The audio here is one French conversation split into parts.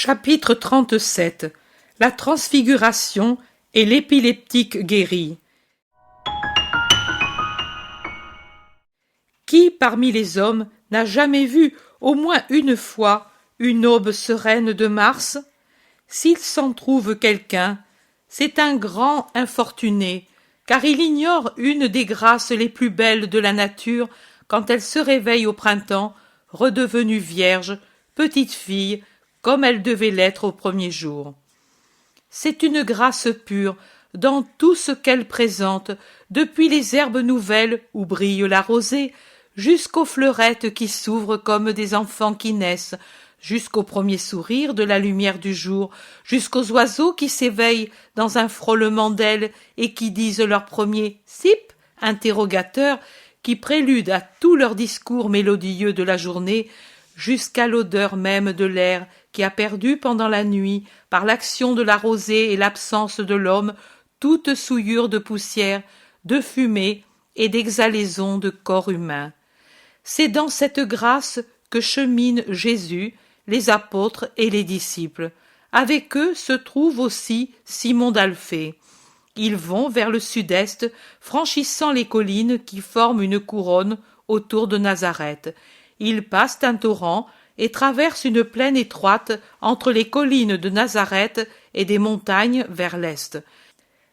Chapitre 37. La transfiguration et l'épileptique guéri. Qui parmi les hommes n'a jamais vu au moins une fois une aube sereine de Mars? S'il s'en trouve quelqu'un, c'est un grand infortuné, car il ignore une des grâces les plus belles de la nature quand elle se réveille au printemps, redevenue vierge, petite fille, comme elle devait l'être au premier jour. C'est une grâce pure dans tout ce qu'elle présente, depuis les herbes nouvelles où brille la rosée, jusqu'aux fleurettes qui s'ouvrent comme des enfants qui naissent, jusqu'au premier sourire de la lumière du jour, jusqu'aux oiseaux qui s'éveillent dans un frôlement d'ailes et qui disent leur premier « sip » interrogateur, qui prélude à tout leur discours mélodieux de la journée, jusqu'à l'odeur même de l'air qui a perdu pendant la nuit, par l'action de la rosée et l'absence de l'homme, toute souillure de poussière, de fumée et d'exhalaison de corps humain. C'est dans cette grâce que cheminent Jésus, les apôtres et les disciples. Avec eux se trouve aussi Simon d'Alphée. Ils vont vers le sud-est, franchissant les collines qui forment une couronne autour de Nazareth. Ils passent un torrent et traversent une plaine étroite entre les collines de Nazareth et des montagnes vers l'est.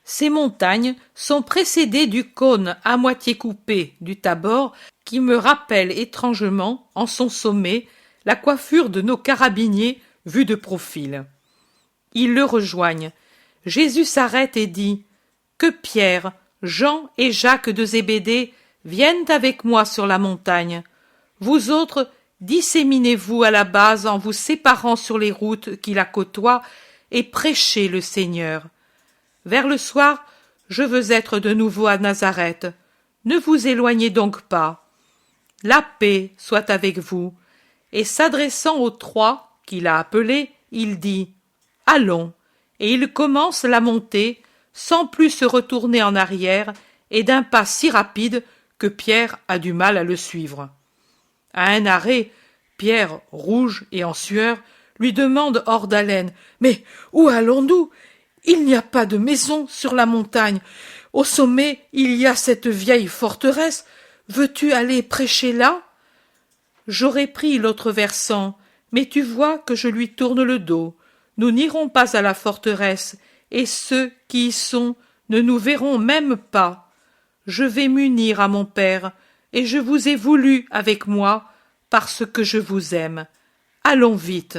Ces montagnes sont précédées du cône à moitié coupé du Tabor, qui me rappelle étrangement, en son sommet, la coiffure de nos carabiniers vus de profil. Ils le rejoignent. Jésus s'arrête et dit « Que Pierre, Jean et Jacques de Zébédée viennent avec moi sur la montagne. Vous autres, disséminez-vous à la base en vous séparant sur les routes qui la côtoient et prêchez le Seigneur. Vers le soir, je veux être de nouveau à Nazareth. Ne vous éloignez donc pas. La paix soit avec vous. » Et s'adressant aux trois qu'il a appelés, il dit « Allons !» Et il commence la montée, sans plus se retourner en arrière, et d'un pas si rapide que Pierre a du mal à le suivre. À un arrêt, Pierre, rouge et en sueur, lui demande hors d'haleine « Mais où allons-nous? Il n'y a pas de maison sur la montagne. Au sommet, il y a cette vieille forteresse. Veux-tu aller prêcher là? » J'aurais pris l'autre versant, mais tu vois que je lui tourne le dos. Nous n'irons pas à la forteresse, et ceux qui y sont ne nous verront même pas. Je vais m'unir à mon Père, et je vous ai voulu avec moi, parce que je vous aime. Allons vite.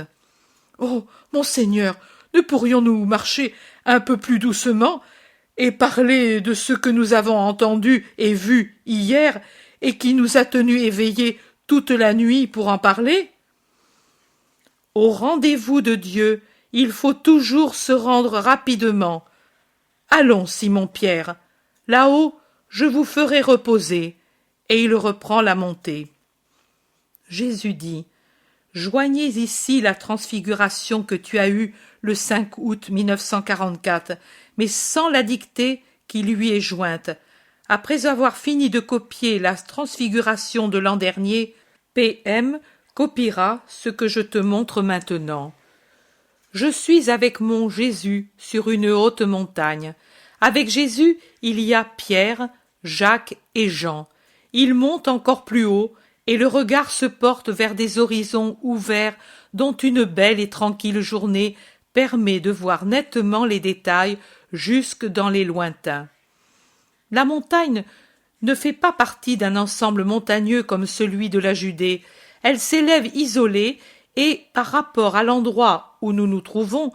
Oh, Monseigneur, ne pourrions-nous marcher un peu plus doucement et parler de ce que nous avons entendu et vu hier et qui nous a tenus éveillés toute la nuit pour en parler? Au rendez-vous de Dieu, il faut toujours se rendre rapidement. Allons, Simon-Pierre, là-haut, je vous ferai reposer. Et il reprend la montée. Jésus dit, joignez ici la transfiguration que tu as eue le 5 août 1944, mais sans la dictée qui lui est jointe. Après avoir fini de copier la transfiguration de l'an dernier, PM copiera ce que je te montre maintenant. Je suis avec mon Jésus sur une haute montagne. Avec Jésus, il y a Pierre, Jacques et Jean. Ils montent encore plus haut, et le regard se porte vers des horizons ouverts dont une belle et tranquille journée permet de voir nettement les détails jusque dans les lointains. La montagne ne fait pas partie d'un ensemble montagneux comme celui de la Judée. Elle s'élève isolée et, par rapport à l'endroit où nous nous trouvons,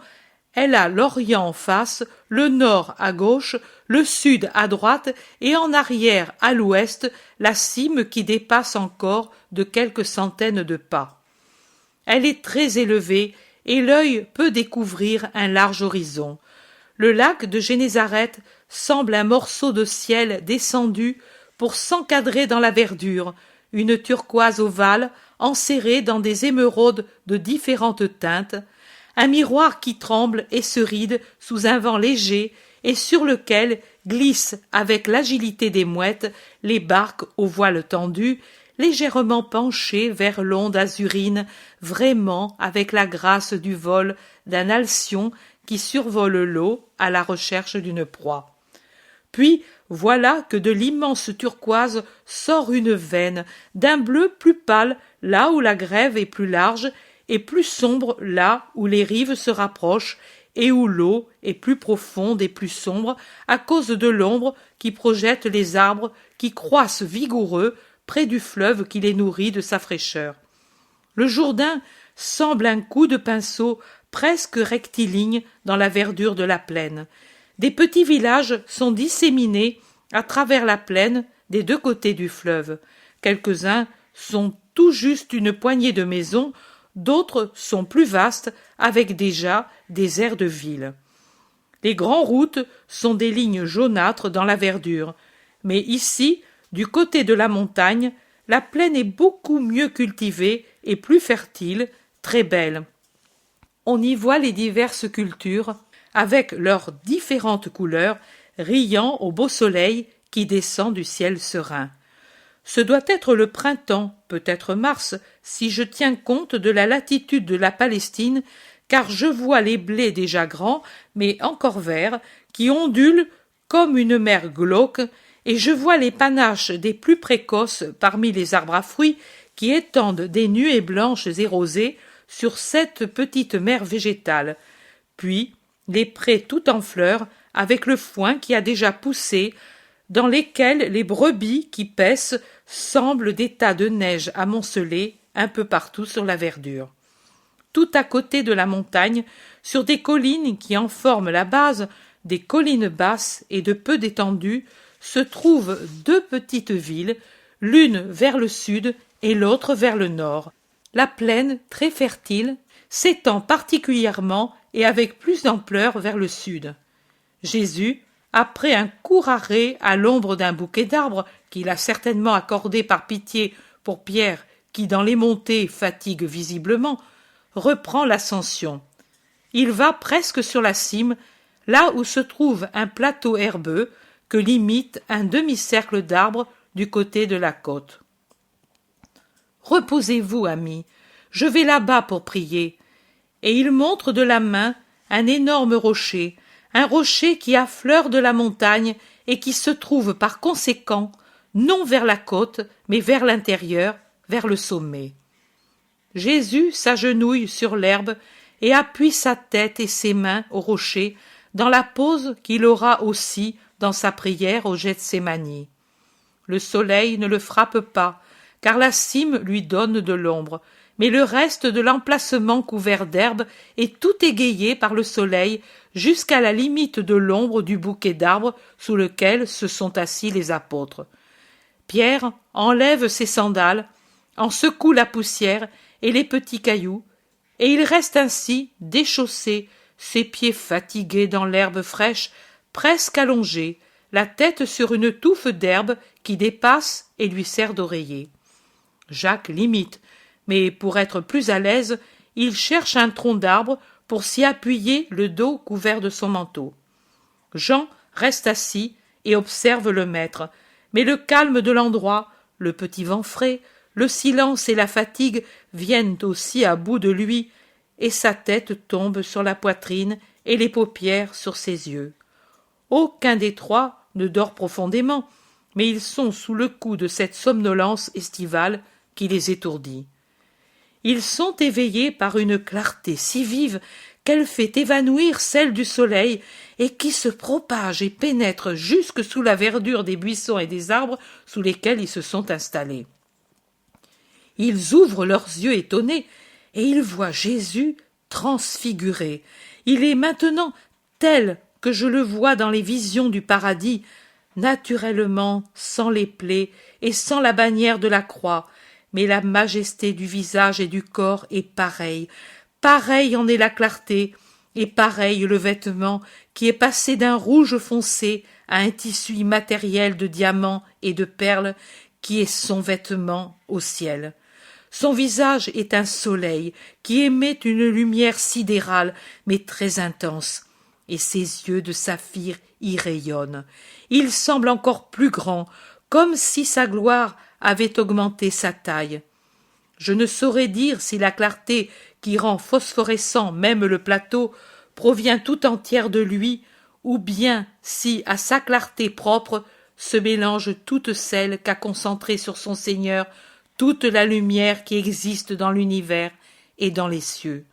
elle a l'Orient en face, le Nord à gauche, le Sud à droite et en arrière, à l'ouest, la cime qui dépasse encore de quelques centaines de pas. Elle est très élevée et l'œil peut découvrir un large horizon. Le lac de Génézareth semble un morceau de ciel descendu pour s'encadrer dans la verdure, une turquoise ovale enserrée dans des émeraudes de différentes teintes, un miroir qui tremble et se ride sous un vent léger et sur lequel glissent avec l'agilité des mouettes les barques aux voiles tendues, légèrement penché vers l'onde azurine, vraiment avec la grâce du vol d'un alcyon qui survole l'eau à la recherche d'une proie. Puis voilà que de l'immense turquoise sort une veine, d'un bleu plus pâle là où la grève est plus large, et plus sombre là où les rives se rapprochent, et où l'eau est plus profonde et plus sombre à cause de l'ombre qui projette les arbres qui croissent vigoureux près du fleuve qui les nourrit de sa fraîcheur. Le Jourdain semble un coup de pinceau presque rectiligne dans la verdure de la plaine. Des petits villages sont disséminés à travers la plaine des deux côtés du fleuve. Quelques-uns sont tout juste une poignée de maisons, d'autres sont plus vastes, avec déjà des aires de ville. Les grandes routes sont des lignes jaunâtres dans la verdure, mais ici, du côté de la montagne, la plaine est beaucoup mieux cultivée et plus fertile, très belle. On y voit les diverses cultures, avec leurs différentes couleurs, riant au beau soleil qui descend du ciel serein. Ce doit être le printemps, peut-être mars, si je tiens compte de la latitude de la Palestine, car je vois les blés déjà grands, mais encore verts, qui ondulent comme une mer glauque, et je vois les panaches des plus précoces parmi les arbres à fruits qui étendent des nuées blanches et rosées sur cette petite mer végétale, puis les prés tout en fleurs, avec le foin qui a déjà poussé, dans lesquels les brebis qui paissent semblent des tas de neige amoncelés un peu partout sur la verdure. Tout à côté de la montagne, sur des collines qui en forment la base, des collines basses et de peu d'étendue, se trouvent deux petites villes, l'une vers le sud et l'autre vers le nord. La plaine, très fertile, s'étend particulièrement et avec plus d'ampleur vers le sud. Jésus, après un court arrêt à l'ombre d'un bouquet d'arbres qu'il a certainement accordé par pitié pour Pierre, qui dans les montées fatigue visiblement, reprend l'ascension. Il va presque sur la cime, là où se trouve un plateau herbeux que limite un demi-cercle d'arbres du côté de la côte. Reposez-vous, amis, je vais là-bas pour prier. Et il montre de la main un énorme rocher, un rocher qui affleure de la montagne et qui se trouve par conséquent non vers la côte, mais vers l'intérieur, vers le sommet. Jésus s'agenouille sur l'herbe et appuie sa tête et ses mains au rocher dans la pose qu'il aura aussi dans sa prière au Gethsémani. Le soleil ne le frappe pas, car la cime lui donne de l'ombre, mais le reste de l'emplacement couvert d'herbe est tout égayé par le soleil jusqu'à la limite de l'ombre du bouquet d'arbres sous lequel se sont assis les apôtres. Pierre enlève ses sandales, en secoue la poussière et les petits cailloux, et il reste ainsi déchaussé, ses pieds fatigués dans l'herbe fraîche, presque allongé, la tête sur une touffe d'herbe qui dépasse et lui sert d'oreiller. Jacques l'imite, mais pour être plus à l'aise, il cherche un tronc d'arbre pour s'y appuyer le dos couvert de son manteau. Jean reste assis et observe le maître, mais le calme de l'endroit, le petit vent frais, le silence et la fatigue viennent aussi à bout de lui, et sa tête tombe sur la poitrine et les paupières sur ses yeux. Aucun des trois ne dort profondément, mais ils sont sous le coup de cette somnolence estivale qui les étourdit. Ils sont éveillés par une clarté si vive qu'elle fait évanouir celle du soleil et qui se propage et pénètre jusque sous la verdure des buissons et des arbres sous lesquels ils se sont installés. Ils ouvrent leurs yeux étonnés et ils voient Jésus transfiguré. Il est maintenant tel que je le vois dans les visions du paradis, naturellement sans les plaies et sans la bannière de la croix, mais la majesté du visage et du corps est pareille, pareille en est la clarté, et pareil le vêtement qui est passé d'un rouge foncé à un tissu immatériel de diamants et de perles qui est son vêtement au ciel. Son visage est un soleil qui émet une lumière sidérale mais très intense, et ses yeux de saphir y rayonnent. Il semble encore plus grand, comme si sa gloire avait augmenté sa taille. Je ne saurais dire si la clarté qui rend phosphorescent même le plateau provient tout entière de lui, ou bien si, à sa clarté propre, se mélange toute celle qu'a concentrée sur son Seigneur toute la lumière qui existe dans l'univers et dans les cieux.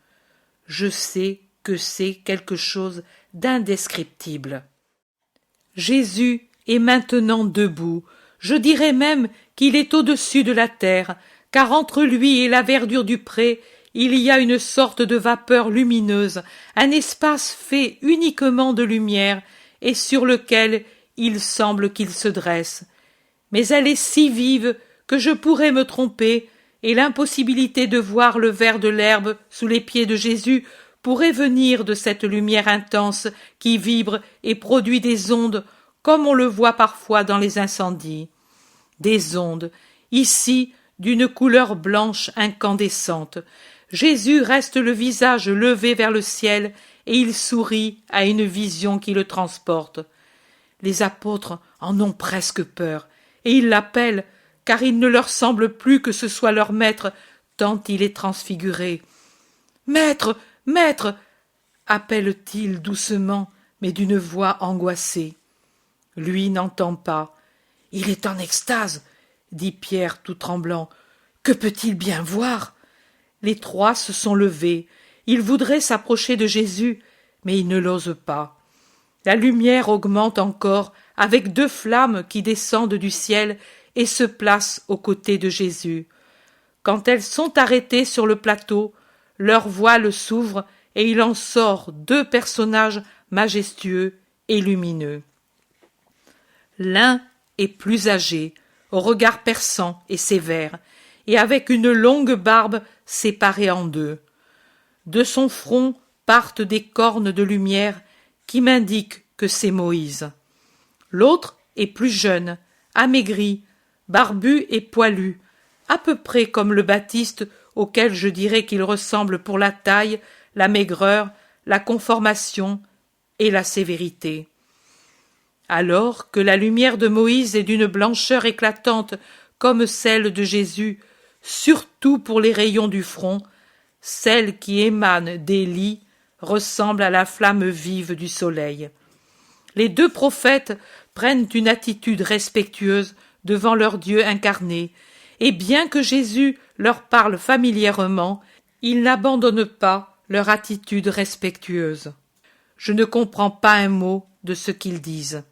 Je sais que c'est quelque chose d'indescriptible. Jésus est maintenant debout, je dirais même qu'il est au-dessus de la terre, car entre lui et la verdure du pré, il y a une sorte de vapeur lumineuse, un espace fait uniquement de lumière, et sur lequel il semble qu'il se dresse. Mais elle est si vive que je pourrais me tromper, et l'impossibilité de voir le vert de l'herbe sous les pieds de Jésus pourrait venir de cette lumière intense qui vibre et produit des ondes, comme on le voit parfois dans les incendies. Des ondes, ici, d'une couleur blanche incandescente. Jésus reste le visage levé vers le ciel et il sourit à une vision qui le transporte. Les apôtres en ont presque peur, et ils l'appellent, car il ne leur semble plus que ce soit leur maître, tant il est transfiguré. « Maître, maître !» appelle-t-il doucement, mais d'une voix angoissée. Lui n'entend pas. « Il est en extase !» dit Pierre tout tremblant. « Que peut-il bien voir ?» Les trois se sont levés. Ils voudraient s'approcher de Jésus, mais ils ne l'osent pas. La lumière augmente encore avec 2 flammes qui descendent du ciel et se placent aux côtés de Jésus. Quand elles sont arrêtées sur le plateau, leur voile s'ouvre et il en sort 2 personnages majestueux et lumineux. L'un est plus âgé, au regard perçant et sévère, et avec une longue barbe séparée en 2. De son front partent des cornes de lumière qui m'indiquent que c'est Moïse. L'autre est plus jeune, amaigri, barbu et poilu, à peu près comme le Baptiste auquel je dirais qu'il ressemble pour la taille, la maigreur, la conformation et la sévérité. Alors que la lumière de Moïse est d'une blancheur éclatante comme celle de Jésus, surtout pour les rayons du front, celle qui émane d'Élie ressemble à la flamme vive du soleil. Les 2 prophètes prennent une attitude respectueuse devant leur Dieu incarné, et bien que Jésus leur parle familièrement, ils n'abandonnent pas leur attitude respectueuse. Je ne comprends pas un mot de ce qu'ils disent.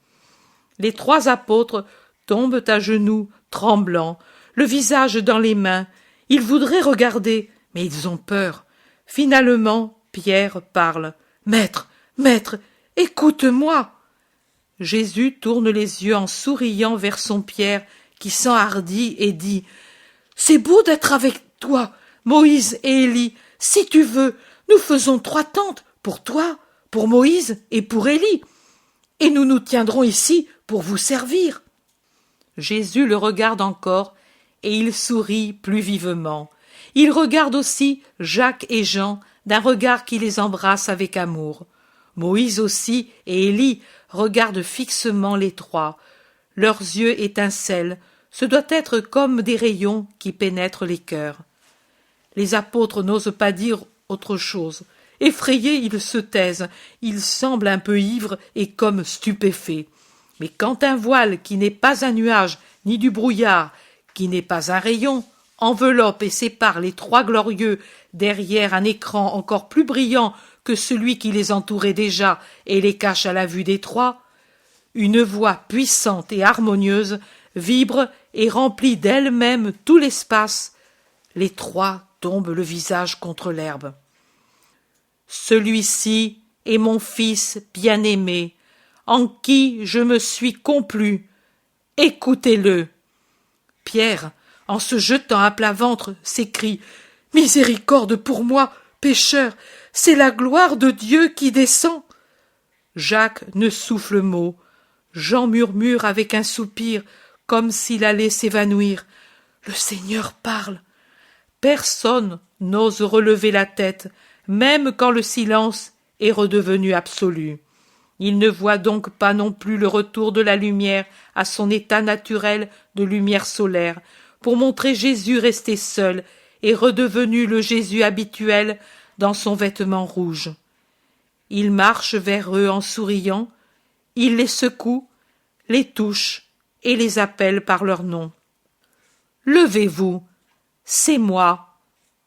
Les 3 apôtres tombent à genoux, tremblants, le visage dans les mains. Ils voudraient regarder, mais ils ont peur. Finalement, Pierre parle. « Maître, maître, écoute-moi !» Jésus tourne les yeux en souriant vers son Pierre, qui s'enhardit et dit « C'est beau d'être avec toi, Moïse et Élie. Si tu veux, nous faisons 3 tentes, pour toi, pour Moïse et pour Élie. Et nous nous tiendrons ici pour vous servir. » Jésus le regarde encore, et il sourit plus vivement. Il regarde aussi Jacques et Jean d'un regard qui les embrasse avec amour. Moïse aussi et Élie regardent fixement les 3. Leurs yeux étincellent, ce doit être comme des rayons qui pénètrent les cœurs. Les apôtres n'osent pas dire autre chose. Effrayés, ils se taisent, ils semblent un peu ivres et comme stupéfaits. Mais quand un voile qui n'est pas un nuage, ni du brouillard, qui n'est pas un rayon, enveloppe et sépare les 3 glorieux derrière un écran encore plus brillant que celui qui les entourait déjà et les cache à la vue des 3, une voix puissante et harmonieuse vibre et remplit d'elle-même tout l'espace. Les 3 tombent le visage contre l'herbe. « Celui-ci est mon fils bien-aimé, en qui je me suis complu. Écoutez-le. » Pierre, en se jetant à plat ventre, s'écrie « Miséricorde pour moi, pécheur, c'est la gloire de Dieu qui descend. » Jacques ne souffle mot. Jean murmure avec un soupir, comme s'il allait s'évanouir. « Le Seigneur parle. » Personne n'ose relever la tête, même quand le silence est redevenu absolu. Il ne voit donc pas non plus le retour de la lumière à son état naturel de lumière solaire, pour montrer Jésus resté seul et redevenu le Jésus habituel dans son vêtement rouge. Il marche vers eux en souriant, il les secoue, les touche et les appelle par leur nom. « Levez-vous, c'est moi.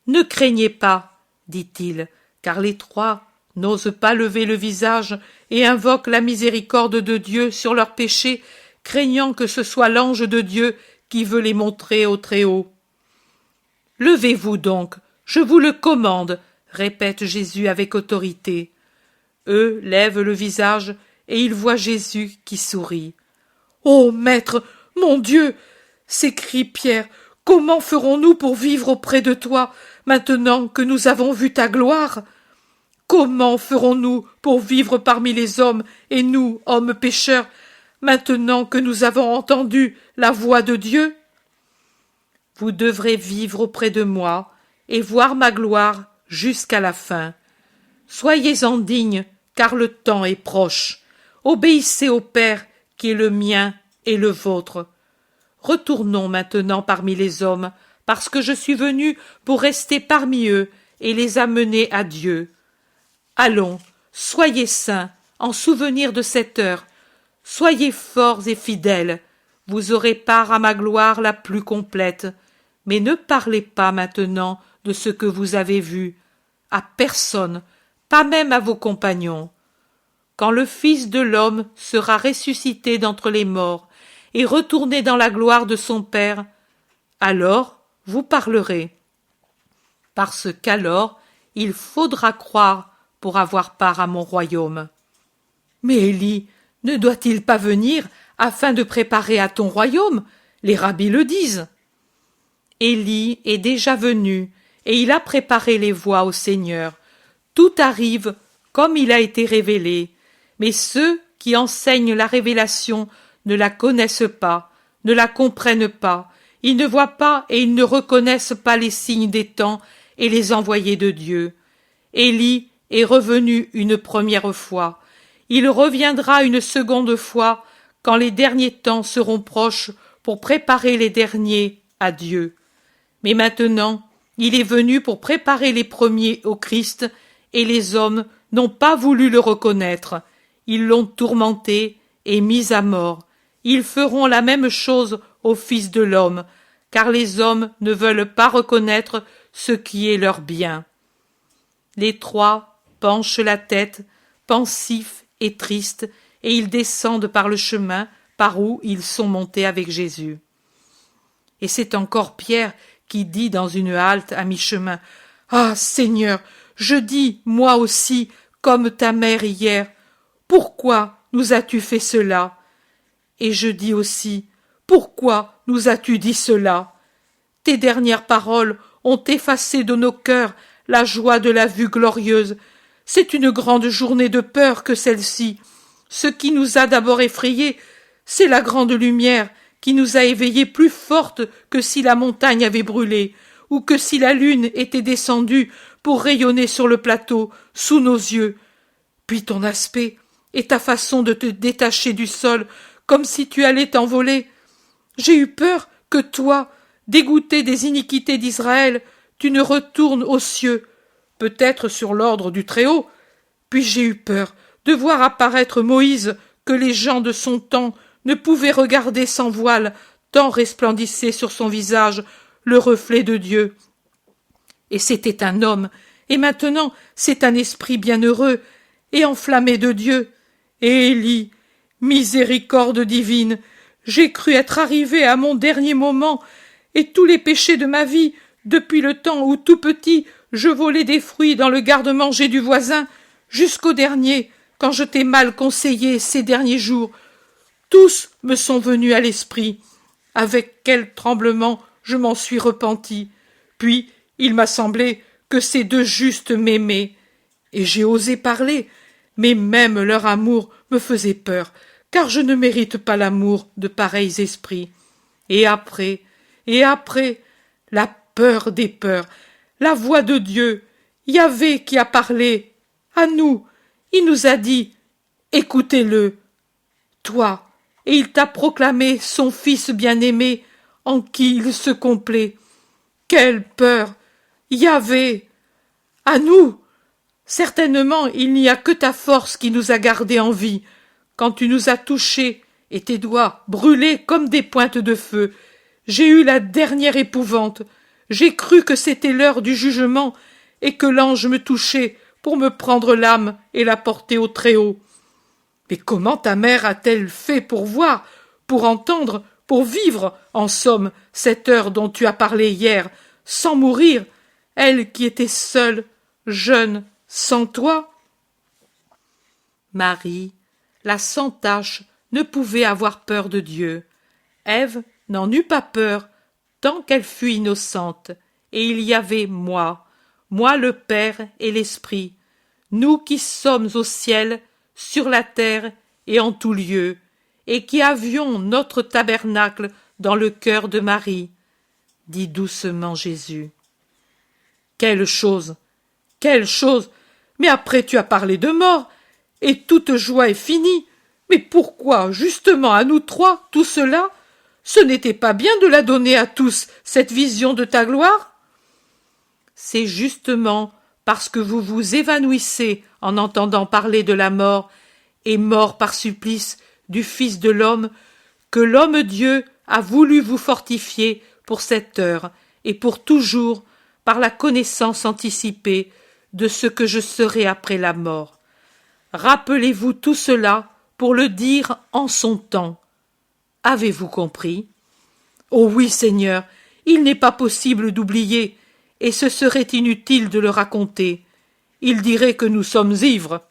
Ne craignez pas, dit-il, car les trois n'osent pas lever le visage et invoquent la miséricorde de Dieu sur leurs péchés, craignant que ce soit l'ange de Dieu qui veut les montrer au Très-Haut. « Levez-vous donc, je vous le commande, répète Jésus avec autorité. Eux lèvent le visage et ils voient Jésus qui sourit. « Ô Maître, mon Dieu !» s'écrie Pierre, « comment ferons-nous pour vivre auprès de toi, maintenant que nous avons vu ta gloire ? Comment ferons-nous pour vivre parmi les hommes, et nous, hommes pécheurs, maintenant que nous avons entendu la voix de Dieu ? Vous devrez vivre auprès de moi et voir ma gloire jusqu'à la fin. Soyez-en dignes, car le temps est proche. Obéissez au Père, qui est le mien et le vôtre. Retournons maintenant parmi les hommes, parce que je suis venu pour rester parmi eux et les amener à Dieu. Allons, soyez saints, en souvenir de cette heure. Soyez forts et fidèles. Vous aurez part à ma gloire la plus complète. Mais ne parlez pas maintenant de ce que vous avez vu. À personne, pas même à vos compagnons. Quand le Fils de l'homme sera ressuscité d'entre les morts et retourné dans la gloire de son Père, alors vous parlerez. Parce qu'alors il faudra croire pour avoir part à mon royaume. Mais Élie ne doit-il pas venir afin de préparer à ton royaume ? Les rabbis le disent. Élie est déjà venu et il a préparé les voies au Seigneur. Tout arrive comme il a été révélé, mais ceux qui enseignent la révélation ne la connaissent pas, ne la comprennent pas, ils ne voient pas et ils ne reconnaissent pas les signes des temps et les envoyés de Dieu. Élie est revenu une première fois, il reviendra une seconde fois quand les derniers temps seront proches pour préparer les derniers à Dieu. Mais maintenant, il est venu pour préparer les premiers au Christ, et les hommes n'ont pas voulu le reconnaître. Ils l'ont tourmenté et mis à mort. Ils feront la même chose au Fils de l'homme, car les hommes ne veulent pas reconnaître ce qui est leur bien. Les trois penchent la tête, pensifs et tristes, et ils descendent par le chemin par où ils sont montés avec Jésus. Et c'est encore Pierre qui dit dans une halte à mi-chemin, « Ah, Seigneur, je dis, moi aussi, comme ta mère hier, pourquoi nous as-tu fait cela ? Et je dis aussi, pourquoi nous as-tu dit cela ? Tes dernières paroles ont effacé de nos cœurs la joie de la vue glorieuse. C'est une grande journée de peur que celle-ci. Ce qui nous a d'abord effrayés, c'est la grande lumière qui nous a éveillés plus forte que si la montagne avait brûlé, ou que si la lune était descendue pour rayonner sur le plateau, sous nos yeux. Puis ton aspect et ta façon de te détacher du sol, comme si tu allais t'envoler. J'ai eu peur que toi, dégoûté des iniquités d'Israël, tu ne retournes aux cieux, peut-être sur l'ordre du Très-Haut. Puis j'ai eu peur de voir apparaître Moïse, que les gens de son temps ne pouvaient regarder sans voile, tant resplendissait sur son visage le reflet de Dieu. Et c'était un homme, et maintenant c'est un esprit bienheureux et enflammé de Dieu. Et Élie, miséricorde divine, j'ai cru être arrivé à mon dernier moment, et tous les péchés de ma vie, depuis le temps où tout petit je volais des fruits dans le garde-manger du voisin, jusqu'au dernier, quand je t'ai mal conseillé ces derniers jours, tous me sont venus à l'esprit. Avec quel tremblement je m'en suis repenti. Puis il m'a semblé que ces deux justes m'aimaient. Et j'ai osé parler, mais même leur amour me faisait peur, car je ne mérite pas l'amour de pareils esprits. Et après, la peur des peurs, la voix de Dieu, Yahvé qui a parlé, à nous, il nous a dit, écoutez-le, toi, et il t'a proclamé son Fils bien-aimé, en qui il se complaît. Quelle peur! Yahvé! À nous! Certainement, il n'y a que ta force qui nous a gardés en vie. Quand tu nous as touchés, et tes doigts brûlés comme des pointes de feu, j'ai eu la dernière épouvante. J'ai cru que c'était l'heure du jugement, et que l'ange me touchait pour me prendre l'âme et la porter au Très-Haut. Mais comment ta mère a-t-elle fait pour voir, pour entendre, pour vivre, en somme, cette heure dont tu as parlé hier, sans mourir, elle qui était seule, jeune, sans toi? Marie, la sans tache, ne pouvait avoir peur de Dieu. Ève n'en eut pas peur, tant qu'elle fut innocente, et il y avait moi le Père et l'Esprit, nous qui sommes au ciel, sur la terre et en tout lieu, et qui avions notre tabernacle dans le cœur de Marie, dit doucement Jésus. Quelle chose! Quelle chose! Mais après tu as parlé de mort, et toute joie est finie. Mais pourquoi, justement, à nous trois, tout cela? Ce n'était pas bien de la donner à tous, cette vision de ta gloire? C'est justement parce que vous vous évanouissez en entendant parler de la mort, et mort par supplice du Fils de l'homme, que l'Homme-Dieu a voulu vous fortifier pour cette heure et pour toujours par la connaissance anticipée de ce que je serai après la mort. Rappelez-vous tout cela pour le dire en son temps. Avez-vous compris? Oh oui, Seigneur, il n'est pas possible d'oublier, et ce serait inutile de le raconter. Ils diraient que nous sommes ivres.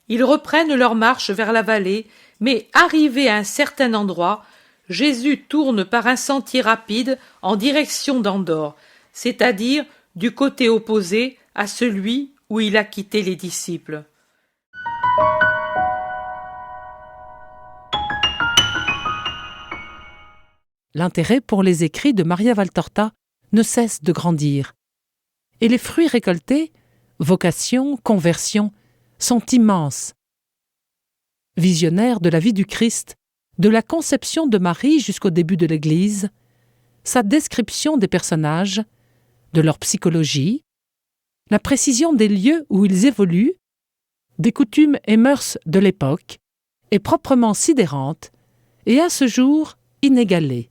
Ils reprennent leur marche vers la vallée, mais arrivé à un certain endroit, Jésus tourne par un sentier rapide en direction d'Andorre, c'est-à-dire du côté opposé à celui où il a quitté les disciples. L'intérêt pour les écrits de Maria Valtorta ne cesse de grandir. Et les fruits récoltés, vocation, conversion, sont immenses. Visionnaire de la vie du Christ, de la conception de Marie jusqu'au début de l'Église, sa description des personnages, de leur psychologie, la précision des lieux où ils évoluent, des coutumes et mœurs de l'époque, est proprement sidérante et à ce jour inégalée.